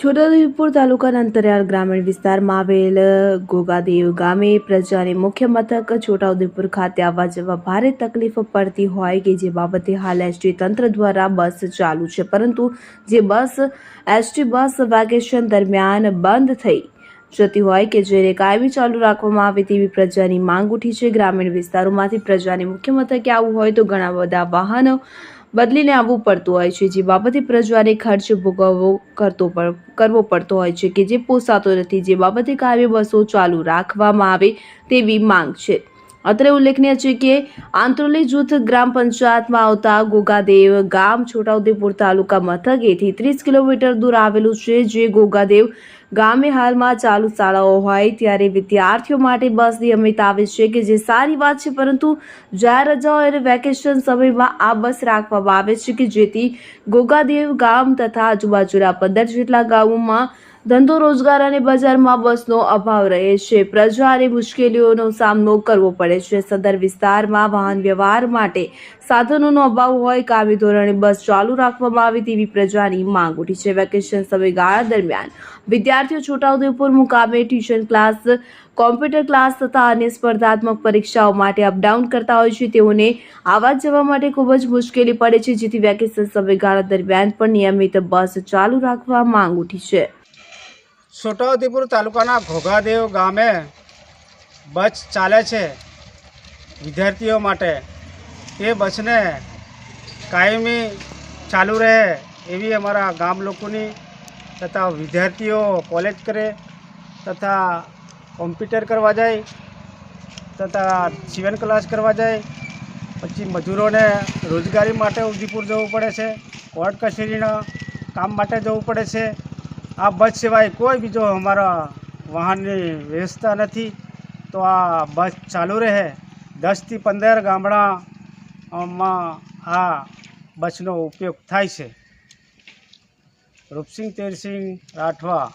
છોટાઉદેપુર તાલુકાના અંતરિયાળ ગ્રામીણ વિસ્તારમાં આવેલ ગોગાદેવ ગામે પ્રજાને મુખ્ય મથક છોટાઉદેપુર ખાતે આવવા જવા ભારે તકલીફ પડતી હોય કે જે બાબતે હાલ એસટી તંત્ર દ્વારા બસ ચાલુ છે, પરંતુ જે એસટી બસ વેકેશન દરમિયાન બંધ થઈ જતી હોય કે જેને કાયમી ચાલુ રાખવામાં આવે તેવી પ્રજાની માંગ ઉઠી છે। ગ્રામીણ વિસ્તારોમાંથી પ્રજાને મુખ્ય મથકે આવવું હોય તો ઘણા બધા વાહનો બદલીને આવવું પડતું હોય છે, જે બાબતે પ્રજાને ખર્ચ ભોગવવો કરવો પડતો હોય છે કે જે પોસાતો નથી, જે બાબતે કાયમી બસો ચાલુ રાખવામાં આવે તેવી માંગ છે। અત્રે ઉલ્લેખનીય છે કે આંત્રોલી જૂથ ગ્રામ પંચાયતમાં આવતા ગોગાદેવ ગામ છોટાઉદેપુર તાલુકા મથકેથી 30 કિલોમીટર દૂર આવેલું છે। જે ગોગાદેવ ગામે હાલમાં ચાલુ શાળાઓ હોય ત્યારે વિદ્યાર્થીઓ માટે બસ નિયમિત આવે છે કે જે સારી વાત છે, પરંતુ જાહેર રજાઓ અને વેકેશન સમયમાં આ બસ રાખવામાં આવે છે કે જેથી ગોગાદેવ ગામ તથા આજુબાજુના 15 જેટલા ગામોમાં ધંધો રોજગાર અને બજારમાં બસનો અભાવ રહે છે। પ્રજાને મુશ્કેલીઓનો સામનો કરવો પડે છે। સદર વિસ્તારમાં વાહન વ્યવહાર માટે સાધનોનો અભાવ હોય, કાયમી ધોરણે બસ ચાલુ રાખવામાં આવે તેવી પ્રજાની માંગ ઉઠી છે। વેકેશન સમયગાળા દરમિયાન વિદ્યાર્થીઓ છોટાઉદેપુર મુકામે ટ્યુશન ક્લાસ, કોમ્પ્યુટર ક્લાસ તથા અન્ય સ્પર્ધાત્મક પરીક્ષાઓ માટે અપડાઉન કરતા હોય છે। તેઓને આવવા જવા માટે ખૂબ જ મુશ્કેલી પડે છે, જેથી વેકેશન સમયગાળા દરમિયાન પણ નિયમિત બસ ચાલુ રાખવા માંગ ઉઠી છે। છોટાઉદેપુર તાલુકાના ઘોઘાદેવ ગામે બસ ચાલે છે વિદ્યાર્થીઓ માટે। એ બસને કાયમી ચાલુ રહે એવી અમારા ગામ લોકોની તથા વિદ્યાર્થીઓ કોલેજ કરે તથા કોમ્પ્યુટર કરવા જાય તથા સીવન ક્લાસ કરવા જાય, પછી મજૂરોને રોજગારી માટે ઉદયપુર જવું પડે છે, કોર્ટ કચેરીના કામ માટે જવું પડે છે। આ બસ સિવાય કોઈ બીજો અમારા વાહનની વ્યવસ્થા નથી, તો આ બસ ચાલુ રહે। 10 થી 15 ગામડામાં આ બસનો ઉપયોગ થાય છે। રૂપસિંહ તેરસિંહ રાઠવા।